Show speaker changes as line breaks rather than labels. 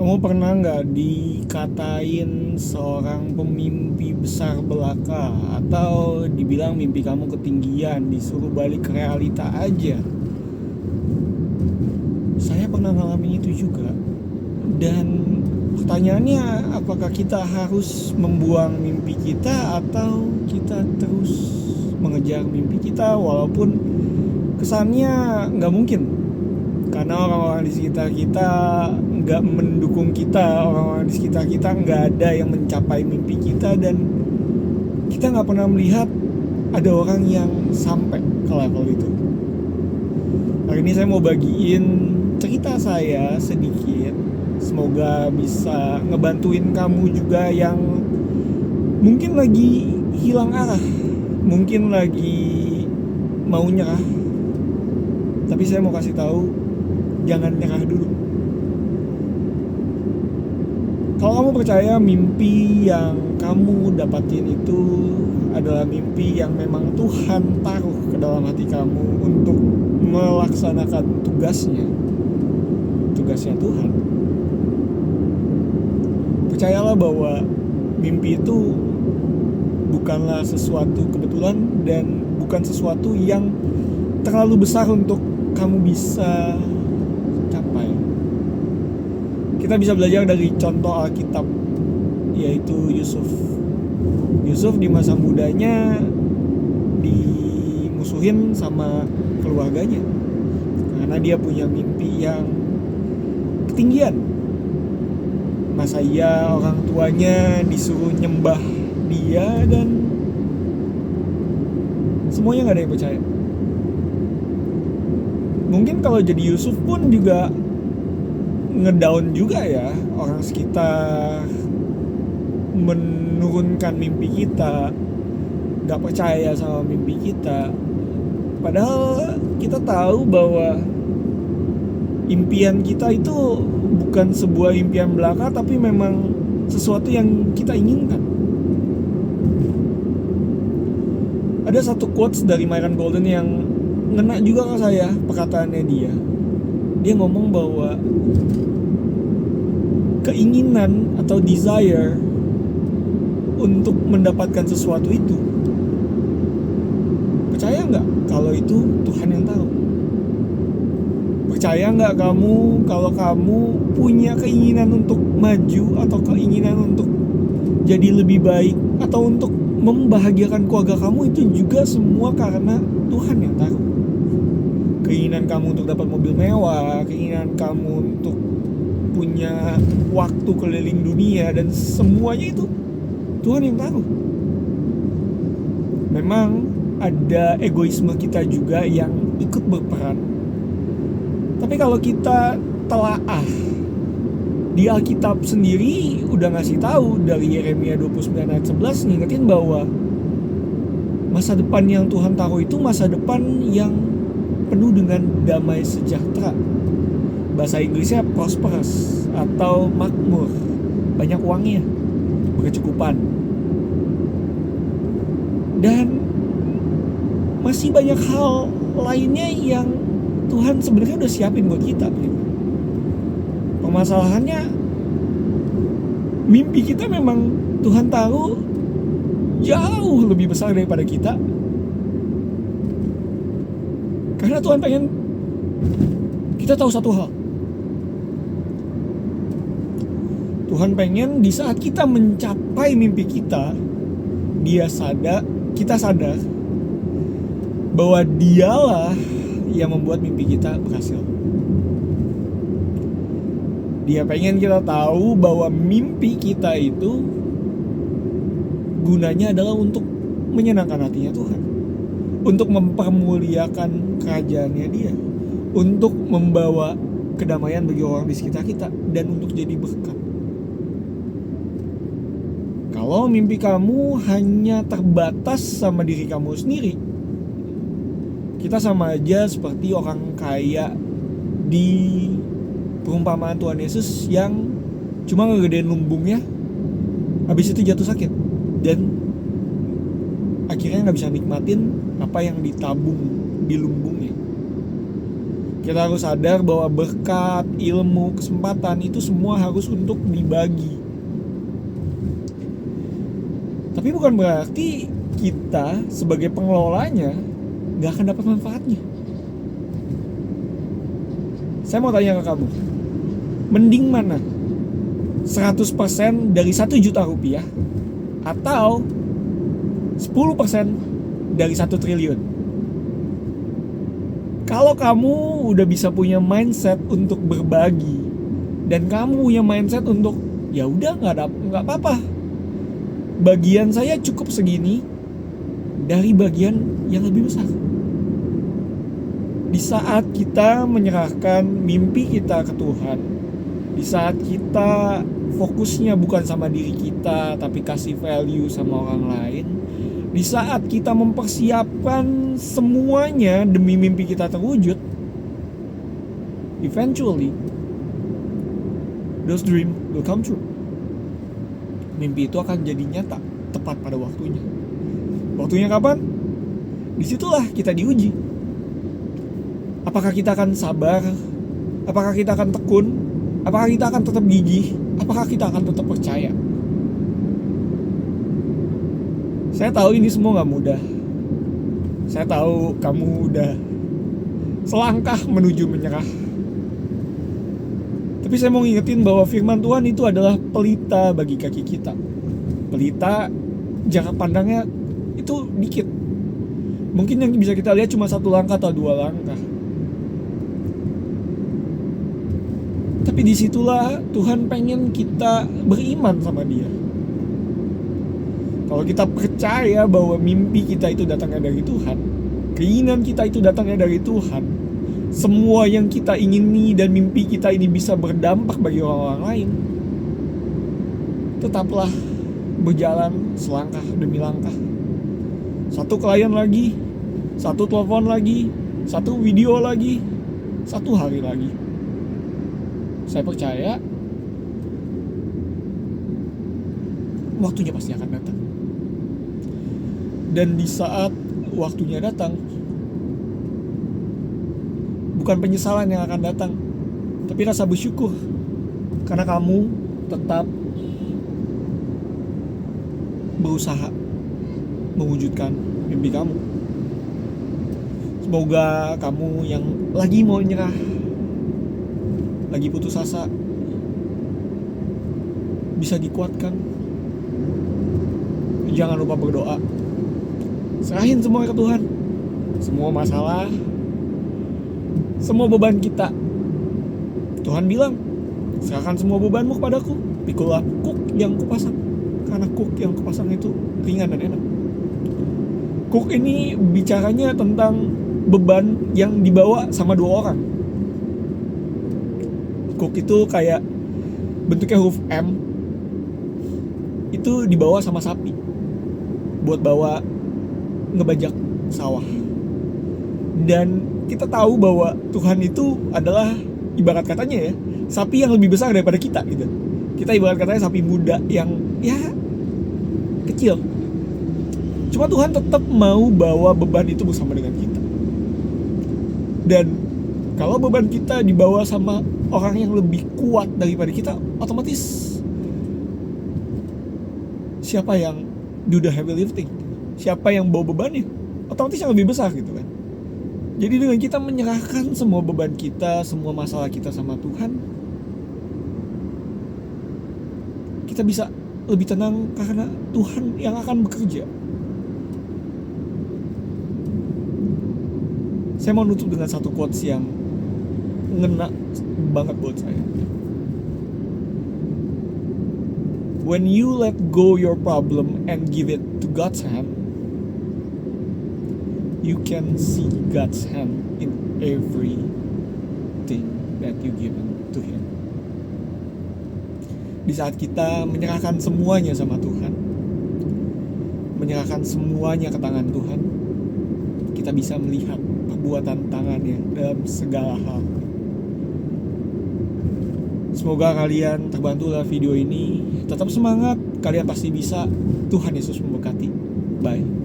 Kamu pernah nggak dikatain seorang pemimpi besar belaka, atau dibilang mimpi kamu ketinggian, disuruh balik ke realita aja? Saya pernah ngalamin itu juga. Dan pertanyaannya, apakah kita harus membuang mimpi kita atau kita terus mengejar mimpi kita walaupun kesannya nggak mungkin? Karena orang-orang di sekitar kita nggak mendukung kita, orang-orang di sekitar kita nggak ada yang mencapai mimpi kita, dan kita nggak pernah melihat ada orang yang sampai ke level itu. Hari ini saya mau bagiin cerita saya sedikit, semoga bisa ngebantuin kamu juga yang mungkin lagi hilang arah, mungkin lagi mau nyerah. Tapi saya mau kasih tahu, jangan nyerah dulu. Kalau kamu percaya mimpi yang kamu dapatin itu adalah mimpi yang memang Tuhan taruh ke dalam hati kamu untuk melaksanakan tugasnya Tuhan, percayalah bahwa mimpi itu bukanlah sesuatu kebetulan dan bukan sesuatu yang terlalu besar untuk kamu bisa capai. Kita bisa belajar dari contoh Alkitab, yaitu Yusuf di masa mudanya dimusuhin sama keluarganya karena dia punya mimpi yang ketinggian. Masa iya orang tuanya disuruh nyembah dia dan semuanya gak ada yang percaya. Mungkin kalau jadi Yusuf pun juga ngedown juga ya, orang sekitar menurunkan mimpi kita, gak percaya sama mimpi kita. Padahal kita tahu bahwa impian kita itu bukan sebuah impian belaka, tapi memang sesuatu yang kita inginkan. Ada satu quotes dari Myron Golden yang ngena juga ke saya, perkataannya dia. Dia ngomong bahwa keinginan atau desire untuk mendapatkan sesuatu itu, percaya nggak kalau itu Tuhan yang tahu? Percaya nggak kamu kalau kamu punya keinginan untuk maju atau keinginan untuk jadi lebih baik atau untuk membahagiakan keluarga kamu, itu juga semua karena Tuhan yang taruh. Keinginan kamu untuk dapat mobil mewah, keinginan kamu untuk punya waktu keliling dunia, dan semuanya itu Tuhan yang taruh. Memang ada egoisme kita juga yang ikut berperan. Tapi kalau kita telaah, di Alkitab sendiri udah ngasih tahu dari Yeremia 29 ayat 11 ngingetin bahwa masa depan yang Tuhan taruh itu masa depan yang penuh dengan damai sejahtera. Bahasa Inggrisnya prosperous atau makmur, banyak uangnya, berkecukupan. Dan masih banyak hal lainnya yang Tuhan sebenarnya udah siapin buat kita. Permasalahannya, mimpi kita memang Tuhan taruh jauh lebih besar daripada kita. Karena Tuhan pengen kita tahu satu hal. Tuhan pengen di saat kita mencapai mimpi kita, kita sadar bahwa Dialah yang membuat mimpi kita berhasil. Dia pengen kita tahu bahwa mimpi kita itu gunanya adalah untuk menyenangkan hatinya Tuhan, untuk mempermuliakan kerajaannya Dia, untuk membawa kedamaian bagi orang di sekitar kita, dan untuk jadi berkat. Kalau mimpi kamu hanya terbatas sama diri kamu sendiri, kita sama aja seperti orang kaya di perumpamaan Tuhan Yesus yang cuma ngegedein lumbungnya, habis itu jatuh sakit, dan akhirnya gak bisa nikmatin apa yang ditabung di lumbungnya. Kita harus sadar bahwa berkat, ilmu, kesempatan itu semua harus untuk dibagi. Tapi bukan berarti kita sebagai pengelolanya gak akan dapat manfaatnya. Saya mau tanya ke kamu, mending mana? 100% dari 1 juta rupiah atau 10% dari 1 triliun? Kalau kamu udah bisa punya mindset untuk berbagi dan kamu punya mindset untuk ya udah nggak apa-apa, bagian saya cukup segini dari bagian yang lebih besar. Di saat kita menyerahkan mimpi kita ke Tuhan, di saat kita fokusnya bukan sama diri kita tapi kasih value sama orang lain, di saat kita mempersiapkan semuanya demi mimpi kita terwujud, eventually those dreams will come true. Mimpi itu akan jadi nyata tepat pada waktunya. Waktunya kapan? Disitulah kita diuji. Apakah kita akan sabar? Apakah kita akan tekun? Apakah kita akan tetap gigih? Apakah kita akan tetap percaya? Saya tahu ini semua gak mudah. Saya tahu kamu udah selangkah menuju menyerah. Tapi saya mau ngingetin bahwa firman Tuhan itu adalah pelita bagi kaki kita. Pelita jarak pandangnya itu dikit. Mungkin yang bisa kita lihat cuma 1 langkah atau 2 langkah. Tapi disitulah Tuhan pengen kita beriman sama Dia. Kalau kita percaya bahwa mimpi kita itu datangnya dari Tuhan, keinginan kita itu datangnya dari Tuhan, semua yang kita ingini dan mimpi kita ini bisa berdampak bagi orang-orang lain, tetaplah berjalan selangkah demi langkah. 1 klien lagi, 1 telepon lagi, 1 video lagi, 1 hari lagi. Saya percaya waktunya pasti akan datang. Dan di saat waktunya datang, bukan penyesalan yang akan datang, tapi rasa bersyukur karena kamu tetap berusaha mewujudkan mimpi kamu. Semoga kamu yang lagi mau nyerah, lagi putus asa, bisa dikuatkan. Jangan lupa berdoa. Serahin semua ke Tuhan. Semua masalah, semua beban kita. Tuhan bilang, serahkan semua bebanmu kepadaku, pikulah kuk yang kupasang. Karena kuk yang kupasang itu ringan dan enak. Kuk ini bicaranya tentang beban yang dibawa sama 2 orang. Kuk itu kayak bentuknya huruf M, itu dibawa sama sapi buat bawa ngebajak sawah. Dan kita tahu bahwa Tuhan itu adalah ibarat katanya ya, sapi yang lebih besar daripada kita gitu. Kita ibarat katanya sapi muda yang ya kecil. Cuma Tuhan tetap mau bawa beban itu bersama dengan kita. Dan kalau beban kita dibawa sama orang yang lebih kuat daripada kita, otomatis siapa yang do the heavy lifting? Siapa yang bawa bebannya? Otomatis yang lebih besar gitu kan. Jadi dengan kita menyerahkan semua beban kita, semua masalah kita sama Tuhan, kita bisa lebih tenang karena Tuhan yang akan bekerja. Saya mau nutup dengan 1 quotes yang ngena banget buat saya. When you let go your problem and give it to God's hand, you can see God's hand in everything that you given to Him. Di saat kita menyerahkan semuanya sama Tuhan, menyerahkan semuanya ke tangan Tuhan, kita bisa melihat perbuatan tangannya dalam segala hal. Semoga kalian terbantu dalam video ini. Tetap semangat, kalian pasti bisa. Tuhan Yesus memberkati. Bye.